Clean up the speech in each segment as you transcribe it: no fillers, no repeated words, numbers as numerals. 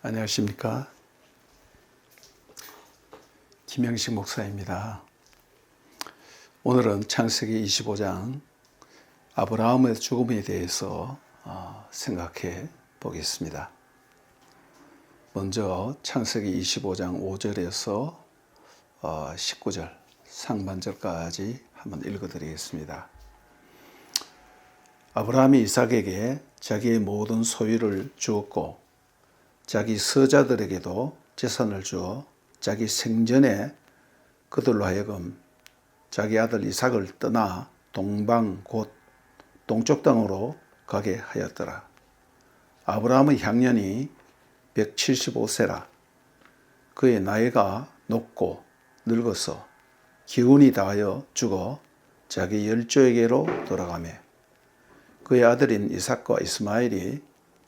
안녕하십니까. 김영식 목사입니다. 오늘은 창세기 25장 아브라함의 죽음에 대해서 생각해 보겠습니다. 먼저 창세기 25장 5절에서 19절 상반절까지 한번 읽어드리겠습니다. 아브라함이 이삭에게 자기의 모든 소유를 주었고 자기 서자들에게도 재산을 주어 자기 생전에 그들로 하여금 자기 아들 이삭을 떠나 동방 곧 동쪽 땅으로 가게 하였더라. 아브라함의 향년이 175세라. 그의 나이가 높고 늙어서 기운이 다하여 죽어 자기 열조에게로 돌아가며 그의 아들인 이삭과 이스마엘이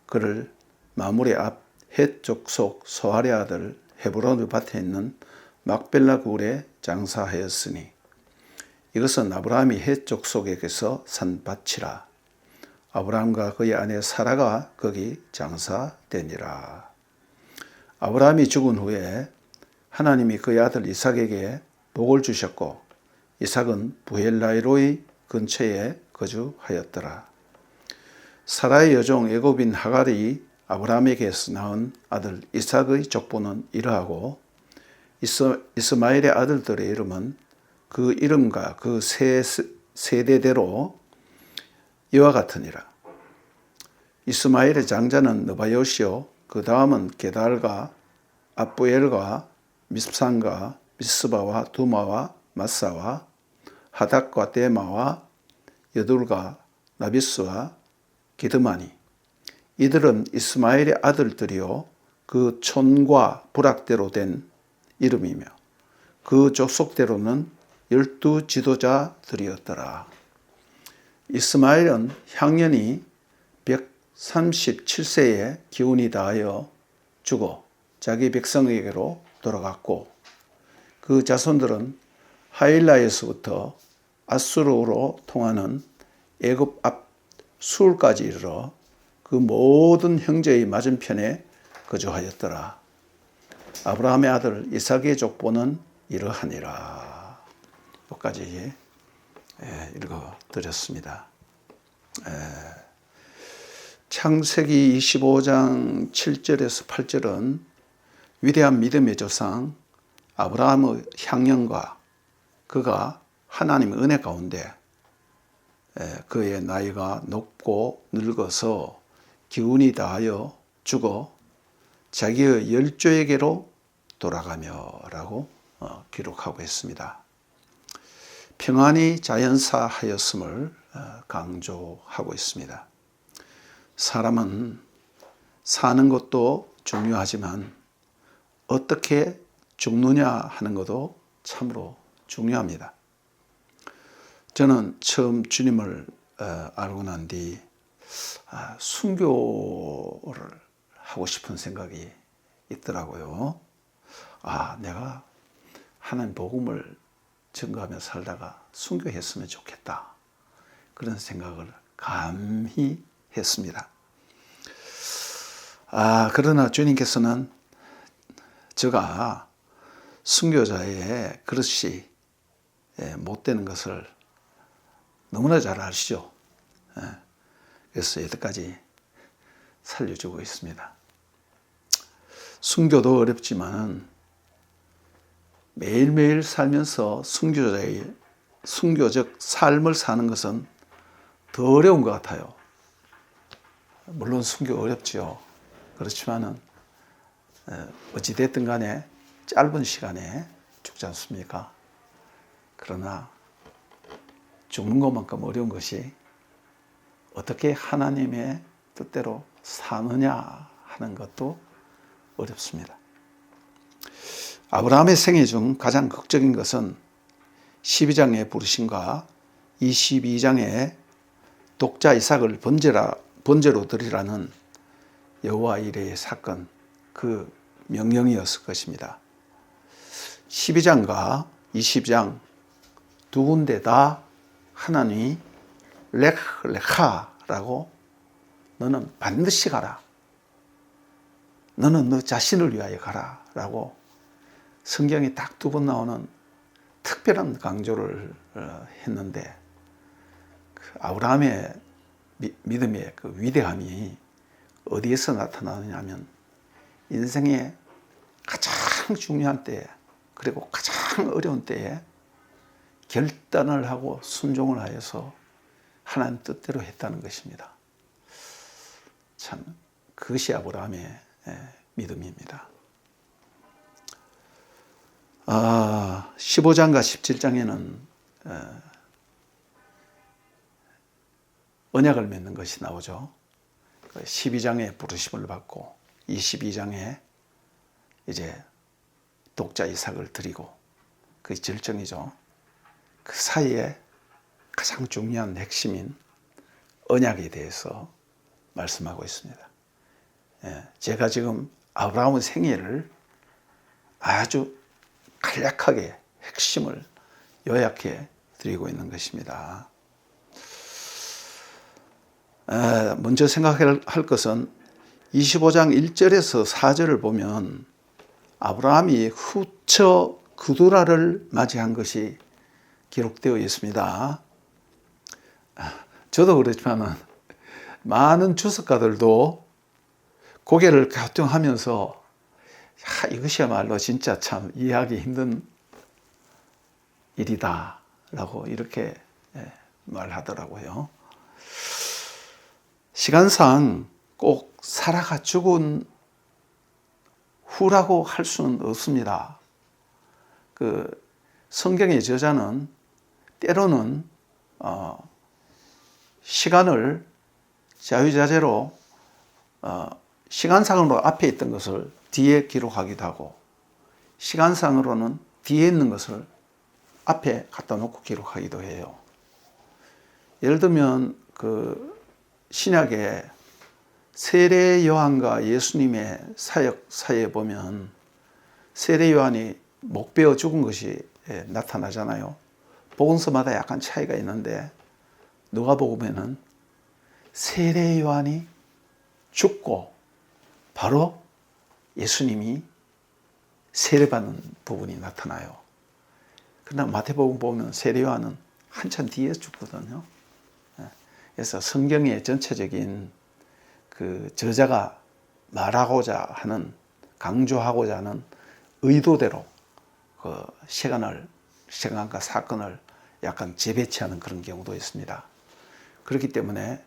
그를 마므레 앞 헷 족속 소할의 아들 헤브론 밭에 있는 막벨라 굴에 장사하였으니 이것은 아브라함이 헷 족속에게서 산 밭이라. 아브라함과 그의 아내 사라가 거기 장사되니라. 아브라함이 죽은 후에 하나님이 그의 아들 이삭에게 복을 주셨고 이삭은 부엘라이로의 근처에 거주하였더라. 사라의 여종 애굽인 하갈이 아브라함에게서 낳은 아들 이삭의 족보는 이러하고 이스마엘의 아들들의 이름은 그 이름과 그 세대대로 이와 같으니라. 이스마엘의 장자는 느바요시요 그 다음은 게달과 압부엘과 밉산과 미스바와 두마와 마사와 하닥과 데마와 여둘과 나비스와 기드마니 이들은 이스마엘의 아들들이요 그 촌과 부락대로 된 이름이며 그 족속대로는 12 지도자들이었더라. 이스마엘은 향년이 137세에 기운이 다하여 죽어 자기 백성에게로 돌아갔고 그 자손들은 하일라에서부터 아수르로 통하는 애굽 앞 수울까지 이르러 그 모든 형제의 맞은편에 거주하였더라. 아브라함의 아들 이삭의 족보는 이러하니라. 여기까지 읽어드렸습니다. 창세기 25장 7절에서 8절은 위대한 믿음의 조상 아브라함의 향년과 그가 하나님의 은혜 가운데 그의 나이가 높고 늙어서 기운이 다하여 죽어 자기의 열조에게로 돌아가며 라고 기록하고 있습니다. 평안이 자연사하였음을 강조하고 있습니다. 사람은 사는 것도 중요하지만 어떻게 죽느냐 하는 것도 참으로 중요합니다. 저는 처음 주님을 알고 난 뒤 순교를 하고 싶은 생각이 있더라고요. 내가 하나님 복음을 증거하며 살다가 순교했으면 좋겠다. 그런 생각을 감히 했습니다. 그러나 주님께서는 제가 순교자의 그릇이 못 되는 것을 너무나 잘 아시죠. 그래서 여태까지 살려주고 있습니다. 순교도 어렵지만 매일매일 살면서 순교적 삶을 사는 것은 더 어려운 것 같아요. 물론 순교 어렵죠. 그렇지만은 어찌됐든 간에 짧은 시간에 죽지 않습니까? 그러나 죽는 것만큼 어려운 것이 어떻게 하나님의 뜻대로 사느냐 하는 것도 어렵습니다. 아브라함의 생애 중 가장 극적인 것은 12장의 부르심과 22장의 독자 이삭을 번제로 드리라는 여호와 이레의 사건, 그 명령이었을 것입니다. 12장과 20장 두 군데 다 하나님이 레카라고 너는 반드시 가라. 너는 너 자신을 위하여 가라 라고 성경에 딱 2번 나오는 특별한 강조를 했는데, 그 아브라함의 믿음의 그 위대함이 어디에서 나타나느냐면 인생의 가장 중요한 때에, 그리고 가장 어려운 때에 결단을 하고 순종을 하여서 하나님 뜻대로 했다는 것입니다. 참 그것이 아브라함의 믿음입니다. 15장과 17장에는 언약을 맺는 것이 나오죠. 12장에 부르심을 받고 22장에 이제 독자 이삭을 드리고, 그 절정이죠. 그 사이에 가장 중요한 핵심인 언약에 대해서 말씀하고 있습니다. 제가 지금 아브라함의 생애를 아주 간략하게 핵심을 요약해 드리고 있는 것입니다. 먼저 생각할 것은 25장 1절에서 4절을 보면 아브라함이 후처 그두라를 맞이한 것이 기록되어 있습니다. 저도 그렇지만 많은 주석가들도 고개를 갸우뚱하면서 이것이야말로 진짜 참 이해하기 힘든 일이다 라고 이렇게 말하더라고요. 시간상 꼭 사라가 죽은 후라고 할 수는 없습니다. 그 성경의 저자는 때로는 시간을 자유자재로 시간상으로 앞에 있던 것을 뒤에 기록하기도 하고, 시간상으로는 뒤에 있는 것을 앞에 갖다 놓고 기록하기도 해요. 예를 들면 그 신약에 세례 요한과 예수님의 사역 사이에 보면 세례 요한이 목 베어 죽은 것이 나타나잖아요. 복음서마다 약간 차이가 있는데 누가복음에는 세례 요한이 죽고 바로 예수님이 세례받는 부분이 나타나요. 그러나 마태복음 보면 세례 요한은 한참 뒤에 죽거든요. 그래서 성경의 전체적인 그 저자가 말하고자 하는, 강조하고자 하는 의도대로 그 시간과 사건을 약간 재배치하는 그런 경우도 있습니다. 그렇기 때문에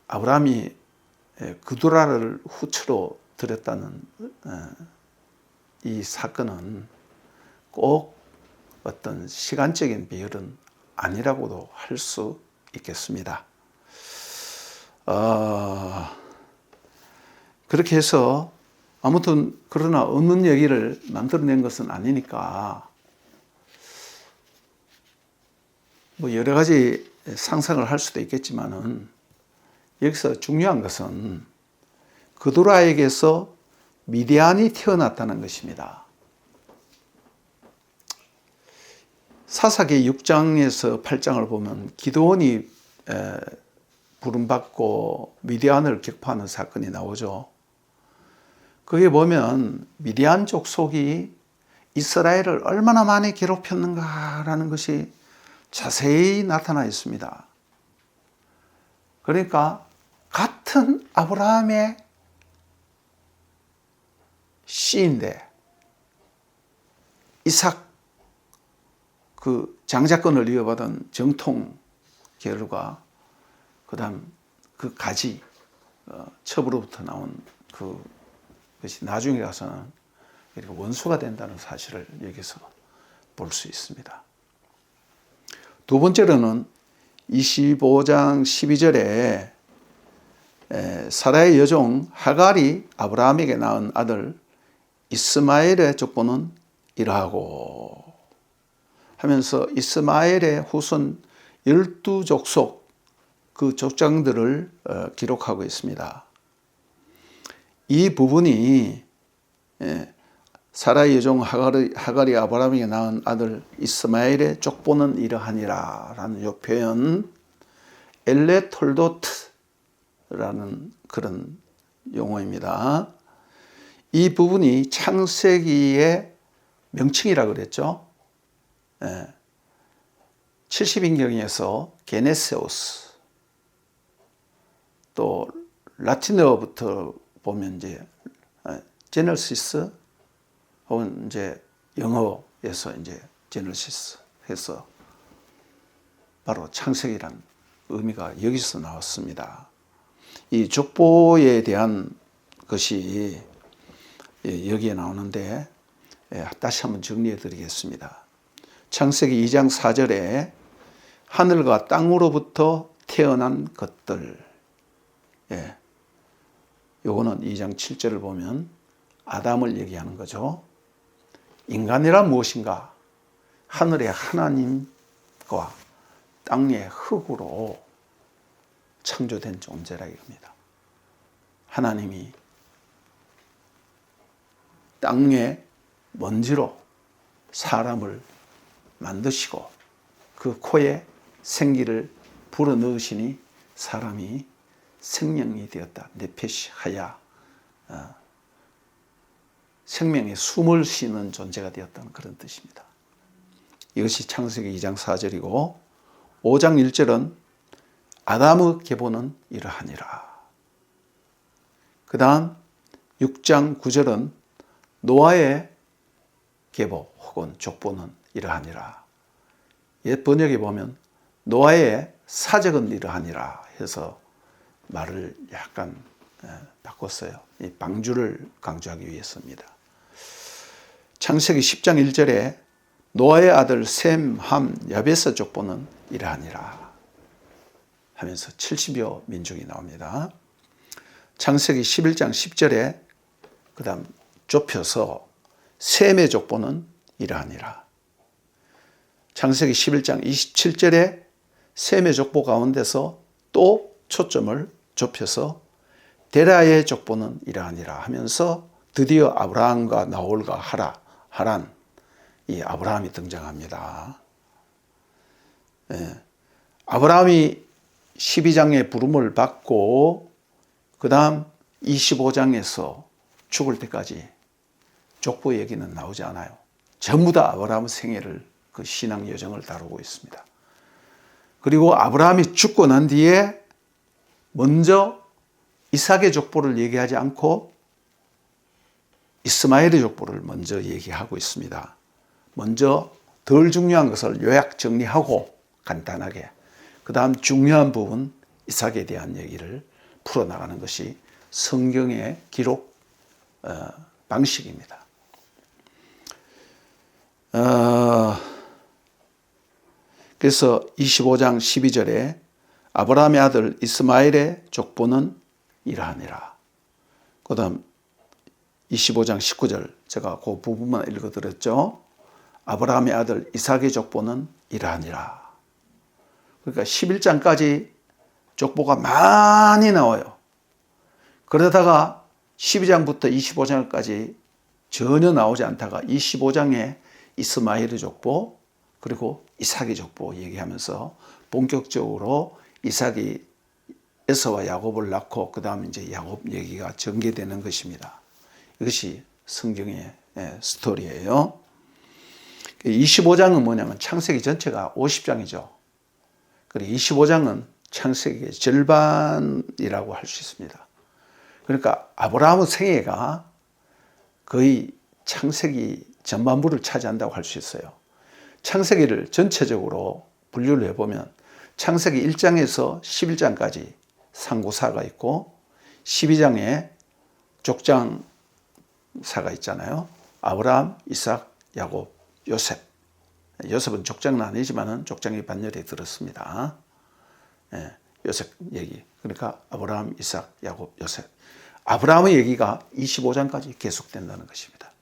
아브라함이 그두라를 후처로 드렸다는 이 사건은 꼭 어떤 시간적인 비율은 아니라고도 할 수 있겠습니다. 그렇게 해서 아무튼 그러나 없는 얘기를 만들어낸 것은 아니니까 뭐 여러 가지 상상을 할 수도 있겠지만은, 여기서 중요한 것은 그두라에게서 미디안이 태어났다는 것입니다. 사사기 6장에서 8장을 보면 기드온이 부름받고 미디안을 격파하는 사건이 나오죠. 거기에 보면 미디안 족속이 이스라엘을 얼마나 많이 괴롭혔는가라는 것이 자세히 나타나 있습니다. 그러니까 같은 아브라함의 씨인데 이삭 그 장자권을 이어받은 정통 계열과 그다음 그 가지 첩으로부터 나온 그것이 나중에 가서는 이렇게 원수가 된다는 사실을 여기서 볼 수 있습니다. 두 번째로는 25장 12절에 사라의 여종 하갈이 아브라함에게 낳은 아들 이스마엘의 족보는 이러하고 하면서 이스마엘의 후손 12족속 그 족장들을 기록하고 있습니다. 이 부분이 사라의 여종 하갈이 아브라함에게 낳은 아들 이스마엘의 족보는 이러하니라 라는 이 표현, 엘레 톨도트라는 그런 용어입니다. 이 부분이 창세기의 명칭이라고 그랬죠. 70인경에서 게네세우스, 또 라틴어부터 보면 이제 제너시스, 혹은 이제 영어에서 이제 제너시스 해서 바로 창세기란 의미가 여기서 나왔습니다. 이 족보에 대한 것이 여기에 나오는데 다시 한번 정리해 드리겠습니다. 창세기 2장 4절에 하늘과 땅으로부터 태어난 것들, 요거는 2장 7절을 보면 아담을 얘기하는 거죠. 인간이란 무엇인가? 하늘의 하나님과 땅의 흙으로 창조된 존재라 이겁니다. 하나님이 땅의 먼지로 사람을 만드시고 그 코에 생기를 불어넣으시니 사람이 생명이 되었다. 네페시 하야, 생명의 숨을 쉬는 존재가 되었다는 그런 뜻입니다. 이것이 창세기 2장 4절이고 5장 1절은 아담의 계보는 이러하니라. 그 다음 6장 9절은 노아의 계보 혹은 족보는 이러하니라. 옛 번역에 보면 노아의 사적은 이러하니라 해서 말을 약간 바꿨어요. 이 방주를 강조하기 위해서입니다. 창세기 10장 1절에 노아의 아들 셈, 함, 야베스 족보는 이러하니라 하면서 70여 민족이 나옵니다. 창세기 11장 10절에 그 다음 좁혀서 셈의 족보는 이러하니라. 창세기 11장 27절에 셈의 족보 가운데서 또 초점을 좁혀서 데라의 족보는 이러하니라 하면서 드디어 아브라함과 나홀과 하란, 이 아브라함이 등장합니다. 아브라함이 12장의 부름을 받고 그 다음 25장에서 죽을 때까지 족보 얘기는 나오지 않아요. 전부 다 아브라함 생애를, 그 신앙 여정을 다루고 있습니다. 그리고 아브라함이 죽고 난 뒤에 먼저 이삭의 족보를 얘기하지 않고 이스마엘의 족보를 먼저 얘기하고 있습니다. 먼저 덜 중요한 것을 요약 정리하고 간단하게, 그 다음 중요한 부분 이삭에 대한 얘기를 풀어나가는 것이 성경의 기록 방식입니다. 그래서 25장 12절에 아브라함의 아들 이스마엘의 족보는 이러하니라. 그 다음 25장 19절 제가 그 부분만 읽어드렸죠. 아브라함의 아들 이삭의 족보는 이러하니라. 그러니까 11장까지 족보가 많이 나와요. 그러다가 12장부터 25장까지 전혀 나오지 않다가 25장에 이스마엘의 족보 그리고 이삭의 족보 얘기하면서 본격적으로 이삭이 에서와 야곱을 낳고 그 다음 이제 야곱 얘기가 전개되는 것입니다. 이것이 성경의 스토리예요. 25장은 뭐냐면 창세기 전체가 50장이죠. 그리고 25장은 창세기의 절반이라고 할 수 있습니다. 그러니까 아브라함의 생애가 거의 창세기 전반부를 차지한다고 할 수 있어요. 창세기를 전체적으로 분류를 해보면 창세기 1장에서 11장까지 상고사가 있고 12장에 족장사가 있잖아요. 아브라함, 이삭, 야곱, 요셉. 요셉은 족장은 아니지만 족장의 반열에 들었습니다. 요셉 얘기. 그러니까 아브라함, 이삭, 야곱, 요셉. 아브라함의 얘기가 25장까지 계속된다는 것입니다.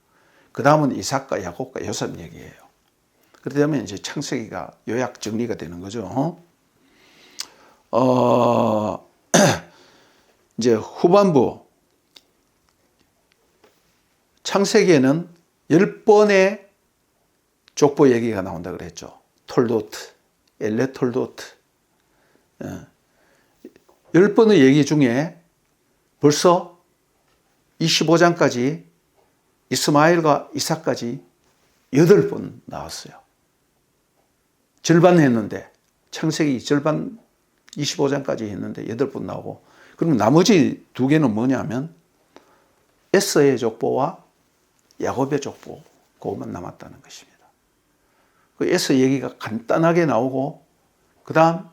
그 다음은 이삭과 야곱과 요셉 얘기예요. 그러면 이제 창세기가 요약 정리가 되는 거죠. 이제 후반부 창세기에는 10번의 족보 얘기가 나온다 그랬죠. 톨도트, 엘레 톨도트. 10번의 얘기 중에 벌써 25장까지 이스마엘과 이삭까지 8번 나왔어요. 절반 했는데, 창세기 절반 25장까지 했는데 8번 나오고, 그러면 나머지 2개는 뭐냐면 에서의 족보와 야곱의 족보, 그것만 남았다는 것입니다. 그 에서 얘기가 간단하게 나오고, 그 다음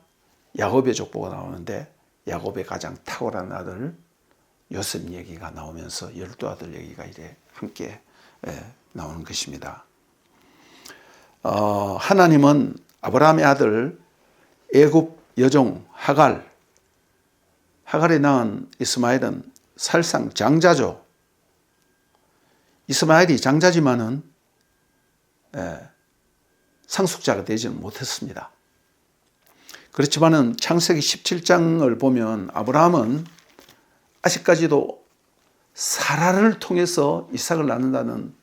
야곱의 족보가 나오는데, 야곱의 가장 탁월한 아들 요셉 얘기가 나오면서 12아들 얘기가 이래 함께 나오는 것입니다. 하나님은 아브라함의 아들 애굽 여종 하갈이 낳은 이스마엘은 사실상 장자죠. 이스마엘이 장자지만은 상속자가 되지는 못했습니다. 그렇지만은 창세기 17장을 보면 아브라함은 아직까지도 사라를 통해서 이삭을 낳는다는,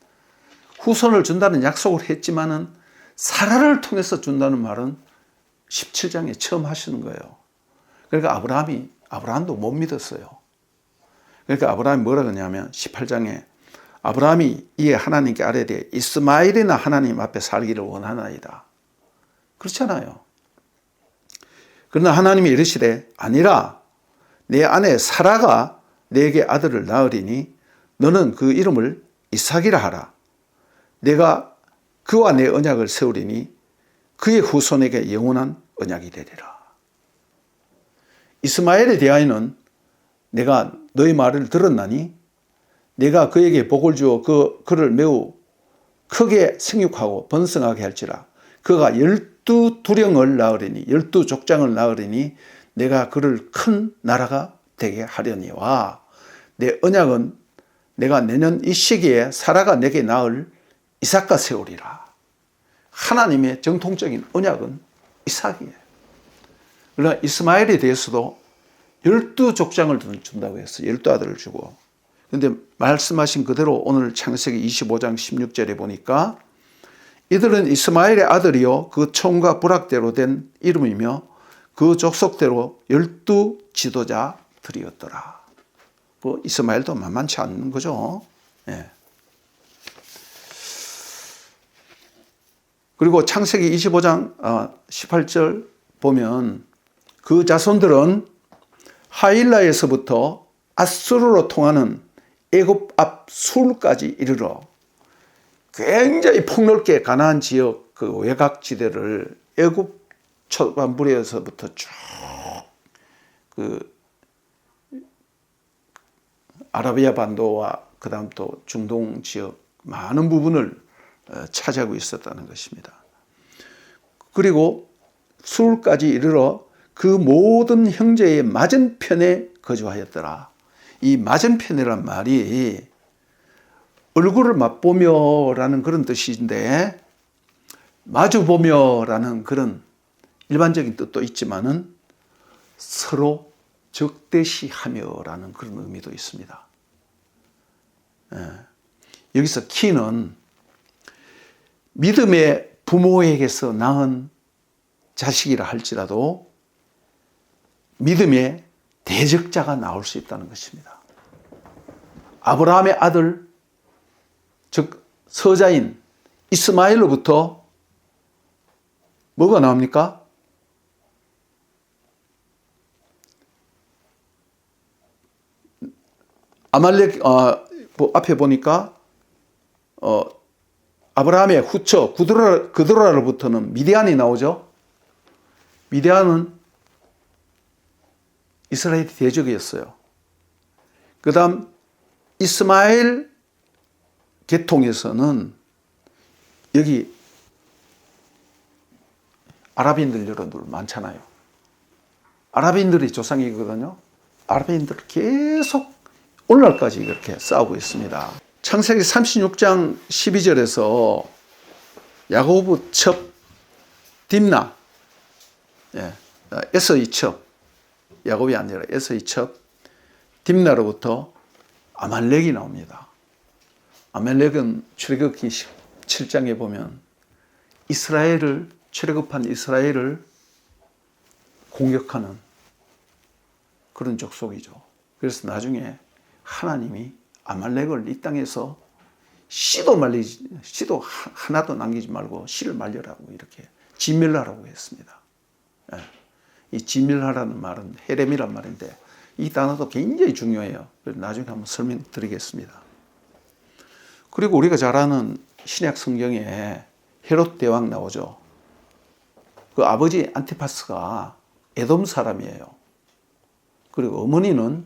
후손을 준다는 약속을 했지만은 사라를 통해서 준다는 말은 17장에 처음 하시는 거예요. 그러니까 아브라함도 못 믿었어요. 그러니까 아브라함이 뭐라 그러냐면 18장에 아브라함이 이에 하나님께 아뢰되 이스마엘이나 하나님 앞에 살기를 원하나이다. 그렇잖아요. 그러나 하나님이 이르시되 아니라 내 아내 사라가 내게 아들을 낳으리니 너는 그 이름을 이삭이라 하라. 내가 그와 내 언약을 세우리니 그의 후손에게 영원한 언약이 되리라. 이스마엘에 대하여는 내가 너의 말을 들었나니 내가 그에게 복을 주어 그를 매우 크게 생육하고 번성하게 할지라. 그가 12두령을 낳으리니 12족장을 낳으리니 내가 그를 큰 나라가 되게 하려니와 내 언약은 내가 내년 이 시기에 사라가 내게 낳을 이삭과 세우리라. 하나님의 정통적인 언약은 이삭이에요. 그러나 이스마엘에 대해서도 12족장을 준다고 했어요. 12아들을 주고. 그런데 말씀하신 그대로 오늘 창세기 25장 16절에 보니까 이들은 이스마엘의 아들이요 그 총과 부락대로 된 이름이며 그 족속대로 12지도자들이었더라. 그 이스마엘도 만만치 않는 거죠. 예. 그리고 창세기 25장 18절 보면 그 자손들은 하일라에서부터 아수르로 통하는 애굽 앞 술까지 이르러 굉장히 폭넓게 가나안 지역 그 외곽지대를 애굽 초반부에서부터 쭉 그 아라비아 반도와 그 다음 또 중동 지역 많은 부분을 차지하고 있었다는 것입니다. 그리고 술까지 이르러 그 모든 형제의 맞은편에 거주하였더라. 이 맞은편이란 말이 얼굴을 맛보며라는 그런 뜻인데 마주보며라는 그런 일반적인 뜻도 있지만은 서로 적대시하며라는 그런 의미도 있습니다. 여기서 키는 믿음의 부모에게서 낳은 자식이라 할지라도 믿음의 대적자가 나올 수 있다는 것입니다. 아브라함의 아들, 즉 서자인 이스마엘로부터 뭐가 나옵니까? 아말렉 앞에 보니까 아브라함의 후처 그드로라로부터는 미디안이 나오죠. 미디안은 이스라엘이 대적이었어요. 그 다음 이스마엘 계통에서는 여기 아랍인들 여러분들 많잖아요. 아랍인들이 조상이거든요. 아랍인들 계속 오늘날까지 이렇게 싸우고 있습니다. 창세기 36장 12절에서 야곱의 첩 딥나, 에서의 첩, 야곱이 아니라 에서의 첩 딥나로부터 아말렉이 나옵니다. 아말렉은 출애굽기 7장에 보면 출애굽한 이스라엘을 공격하는 그런 족속이죠. 그래서 나중에 하나님이 아말렉을 이 땅에서 씨도 하나도 남기지 말고 씨를 말려라고 이렇게 진멸하라고 했습니다. 예. 이 진멸하라는 말은 헤렘이란 말인데 이 단어도 굉장히 중요해요. 나중에 한번 설명드리겠습니다. 그리고 우리가 잘 아는 신약 성경에 헤롯 대왕 나오죠. 그 아버지 안티파스가 에돔 사람이에요. 그리고 어머니는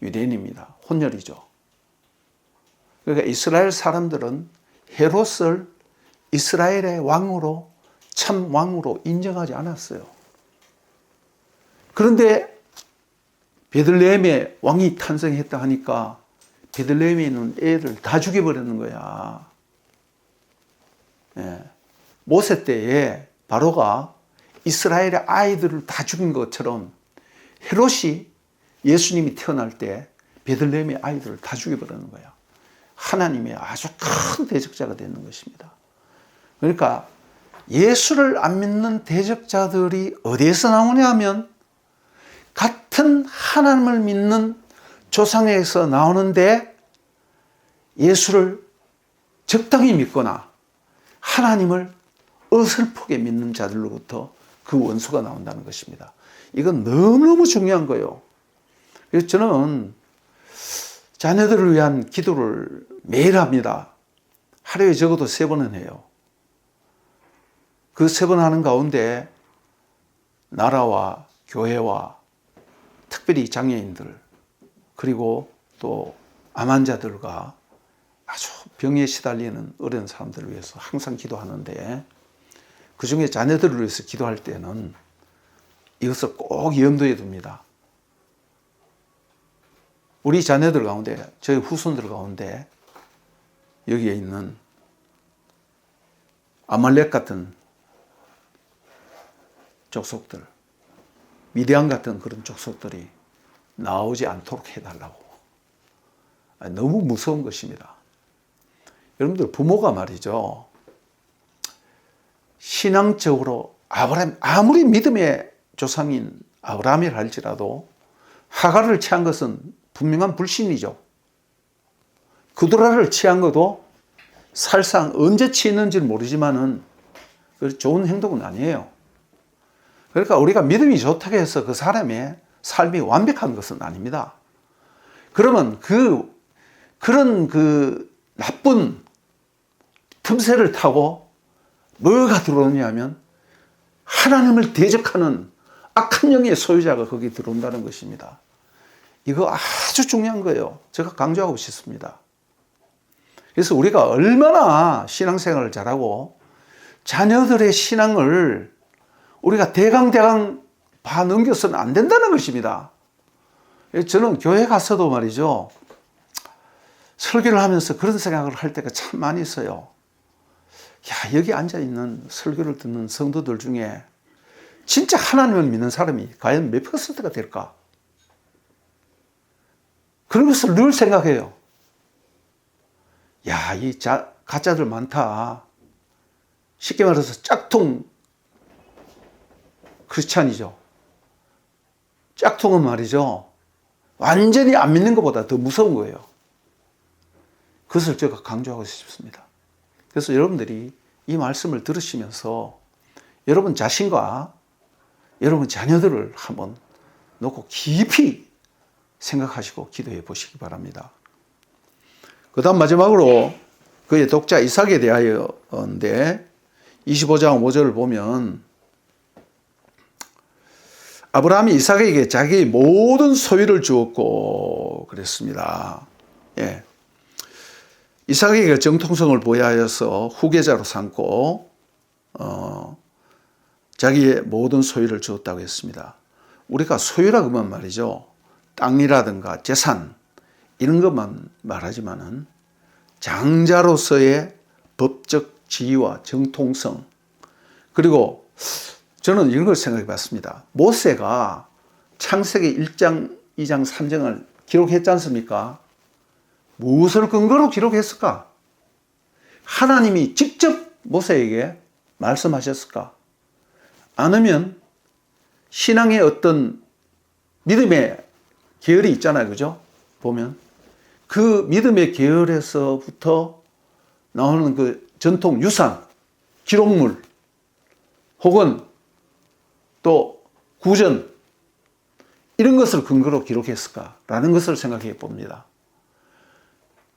유대인입니다. 혼혈이죠. 그러니까 이스라엘 사람들은 헤롯을 이스라엘의 왕으로 참 왕으로 인정하지 않았어요. 그런데 베들레헴에 왕이 탄생했다 하니까 베들레헴에 있는 애들 다 죽여버리는 거야. 예. 모세 때에 바로가 이스라엘의 아이들을 다 죽인 것처럼 헤롯이 예수님이 태어날 때 베들레헴의 아이들을 다 죽여버리는 거야. 하나님의 아주 큰 대적자가 되는 것입니다. 그러니까 예수를 안 믿는 대적자들이 어디에서 나오냐 하면 같은 하나님을 믿는 조상에서 나오는데 예수를 적당히 믿거나 하나님을 어설프게 믿는 자들로부터 그 원수가 나온다는 것입니다. 이건 너무너무 중요한 거예요. 그래서 저는 자녀들을 위한 기도를 매일 합니다. 하루에 적어도 3번은 해요. 그 3번 하는 가운데 나라와 교회와 특별히 장애인들 그리고 또 암 환자들과 아주 병에 시달리는 어려운 사람들을 위해서 항상 기도하는데 그중에 자녀들을 위해서 기도할 때는 이것을 꼭 염두에 둡니다. 우리 자녀들 가운데 저희 후손들 가운데 여기에 있는 아말렉 같은 족속들 미디안 같은 그런 족속들이 나오지 않도록 해달라고. 너무 무서운 것입니다. 여러분들 부모가 말이죠. 신앙적으로 아브라함 아무리 믿음의 조상인 아브라함이라 할지라도 하갈을 취한 것은 분명한 불신이죠. 그두라를 취한 것도 살상 언제 취했는지는 모르지만은 좋은 행동은 아니에요. 그러니까 우리가 믿음이 좋다고 해서 그 사람의 삶이 완벽한 것은 아닙니다. 그러면 그런 나쁜 틈새를 타고 뭐가 들어오냐면 하나님을 대적하는 악한 영의 소유자가 거기 들어온다는 것입니다. 이거 아주 중요한 거예요. 제가 강조하고 싶습니다. 그래서 우리가 얼마나 신앙생활을 잘하고 자녀들의 신앙을 우리가 대강 봐 넘겨서는 안 된다는 것입니다. 저는 교회 가서도 말이죠. 설교를 하면서 그런 생각을 할 때가 참 많이 있어요. 야, 여기 앉아있는 설교를 듣는 성도들 중에 진짜 하나님을 믿는 사람이 과연 몇 퍼센트가 될까? 그런 것을 늘 생각해요. 야, 이 가짜들 많다. 쉽게 말해서 짝퉁 크리스찬이죠. 짝퉁은 말이죠. 완전히 안 믿는 것보다 더 무서운 거예요. 그것을 제가 강조하고 싶습니다. 그래서 여러분들이 이 말씀을 들으시면서 여러분 자신과 여러분 자녀들을 한번 놓고 깊이 생각하시고 기도해 보시기 바랍니다. 그 다음 마지막으로 그의 독자 이삭에 대하여인데 25장 5절을 보면 아브라함이 이삭에게 자기의 모든 소유를 주었고 그랬습니다. 예. 이삭에게 정통성을 보여하여서 후계자로 삼고 자기의 모든 소유를 주었다고 했습니다. 우리가 소유라고 하면 말이죠. 땅이라든가 재산 이런 것만 말하지만은 장자로서의 법적 지위와 정통성 그리고 저는 이런 걸 생각해 봤습니다. 모세가 창세기 1장, 2장, 3장을 기록했지 않습니까? 무엇을 근거로 기록했을까? 하나님이 직접 모세에게 말씀하셨을까? 아니면 신앙의 어떤 믿음의 계열이 있잖아요. 그죠? 보면 그 믿음의 계열에서부터 나오는 그 전통 유산, 기록물, 혹은 또 구전, 이런 것을 근거로 기록했을까라는 것을 생각해 봅니다.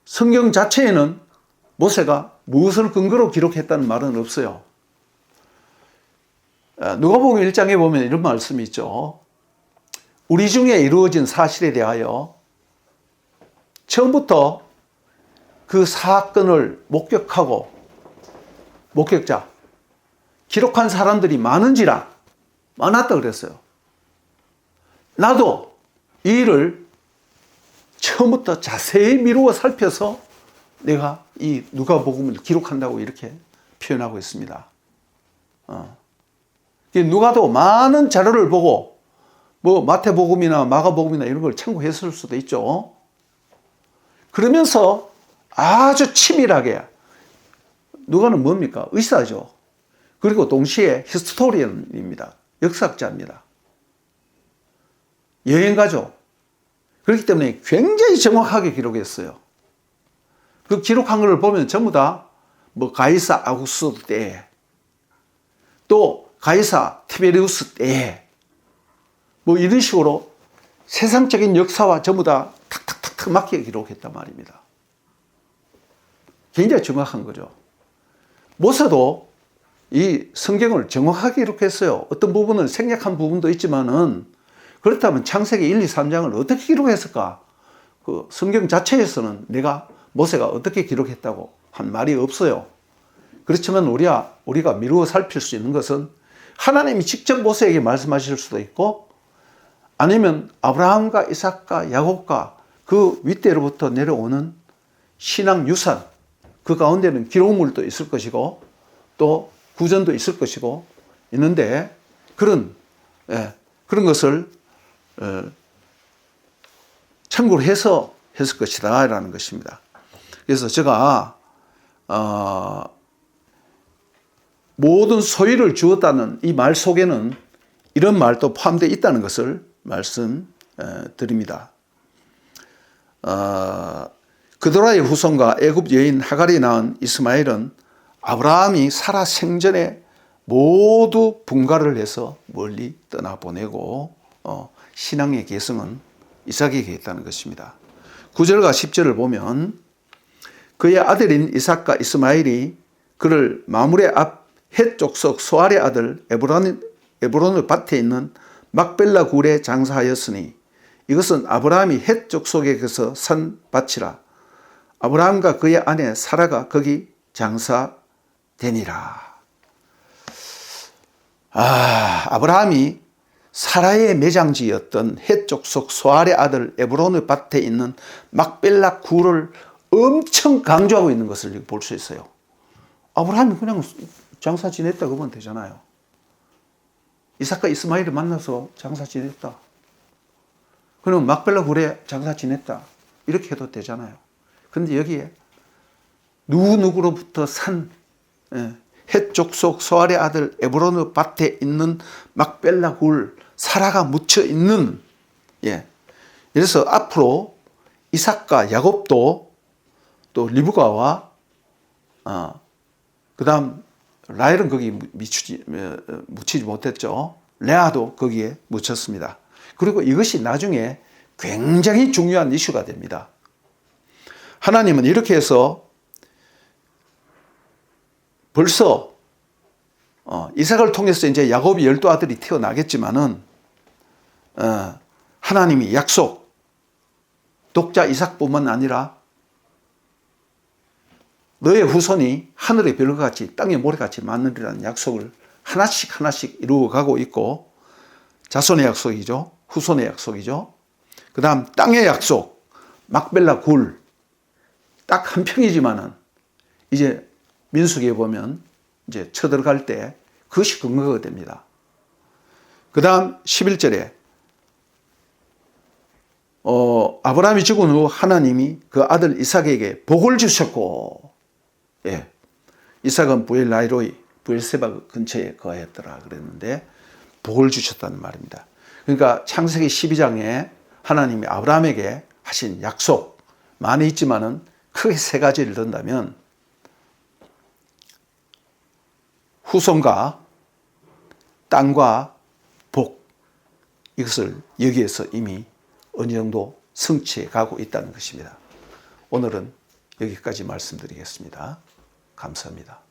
성경 자체에는 모세가 무엇을 근거로 기록했다는 말은 없어요. 누가복음 1장에 보면 이런 말씀이 있죠. 우리 중에 이루어진 사실에 대하여 처음부터 그 사건을 목격하고 목격자, 기록한 사람들이 많았다 그랬어요. 나도 이 일을 처음부터 자세히 미루어 살펴서 내가 이 누가복음을 기록한다고 이렇게 표현하고 있습니다. 누가도 많은 자료를 보고 뭐 마태복음이나 마가복음이나 이런 걸 참고했을 수도 있죠. 그러면서 아주 치밀하게, 누가는 뭡니까? 의사죠. 그리고 동시에 히스토리언입니다. 역사학자입니다. 여행가죠. 그렇기 때문에 굉장히 정확하게 기록했어요. 그 기록한 걸 보면 전부 다 뭐 가이사 아구스도 때, 또 가이사 티베리우스 때, 뭐 이런 식으로 세상적인 역사와 전부 다 탁탁탁탁 맞게 기록했단 말입니다. 굉장히 정확한 거죠. 모세도 이 성경을 정확하게 기록했어요. 어떤 부분은 생략한 부분도 있지만은, 그렇다면 창세기 1, 2, 3장을 어떻게 기록했을까? 그 성경 자체에서는 모세가 어떻게 기록했다고 한 말이 없어요. 그렇지만 우리가 미루어 살필 수 있는 것은 하나님이 직접 모세에게 말씀하실 수도 있고, 아니면 아브라함과 이삭과 야곱과 그 윗대로부터 내려오는 신앙 유산, 그 가운데는 기록물도 있을 것이고 또 구전도 있을 것이고 있는데, 그런 것을 참고를 해서 했을 것이다 라는 것입니다. 그래서 제가 모든 소유를 주었다는 이 말 속에는 이런 말도 포함되어 있다는 것을 말씀드립니다. 그도라의 후손과 애굽 여인 하갈이 낳은 이스마엘은 아브라함이 사라 생전에 모두 분가를 해서 멀리 떠나보내고 신앙의 계승은 이삭에게 했다는 것입니다. 9절과 10절을 보면 그의 아들인 이삭과 이스마엘이 그를 마므레 앞 헷 족속 소알의 아들 에브론의 밭에 있는 막벨라 굴에 장사하였으니 이것은 아브라함이 헷 족속에게서 산 밭이라. 아브라함과 그의 아내 사라가 거기 장사되니라. 아브라함이 사라의 매장지였던 헷 족속 소알의 아들 에브론의 밭에 있는 막벨라 굴을 엄청 강조하고 있는 것을 볼 수 있어요. 아브라함이 그냥 장사 지냈다 그러면 되잖아요. 이삭과 이스마엘을 만나서 장사 지냈다. 그럼 막벨라 굴에 장사 지냈다. 이렇게 해도 되잖아요. 그런데 여기에 누구로부터 산 헷 족속 소알의 아들 에브론의 밭에 있는 막벨라 굴, 사라가 묻혀 있는, 그래서 앞으로 이삭과 야곱도 또 리브가와 그 다음 라헬은 거기 묻히지 못했죠. 레아도 거기에 묻혔습니다. 그리고 이것이 나중에 굉장히 중요한 이슈가 됩니다. 하나님은 이렇게 해서 벌써 이삭을 통해서 이제 야곱이 12아들이 태어나겠지만은 하나님이 약속, 독자 이삭뿐만 아니라 너의 후손이 하늘의 별과 같이 땅의 모래같이 많으리라는 약속을 하나씩 이루어가고 있고, 자손의 약속이죠. 후손의 약속이죠. 그 다음 땅의 약속, 막벨라 굴, 딱 한 평이지만은 이제 민수기에 보면 이제 쳐들어갈 때 그것이 근거가 됩니다. 그 다음 11절에 아브라함이 죽은 후 하나님이 그 아들 이삭에게 복을 주셨고, 이삭은 부엘라이로이 부엘세바 근처에 거하였더라 그랬는데 복을 주셨다는 말입니다. 그러니까 창세기 12장에 하나님이 아브라함에게 하신 약속, 많이 있지만은 크게 세 가지를 든다면 후손과 땅과 복, 이것을 여기에서 이미 어느 정도 성취해 가고 있다는 것입니다. 오늘은 여기까지 말씀드리겠습니다. 감사합니다.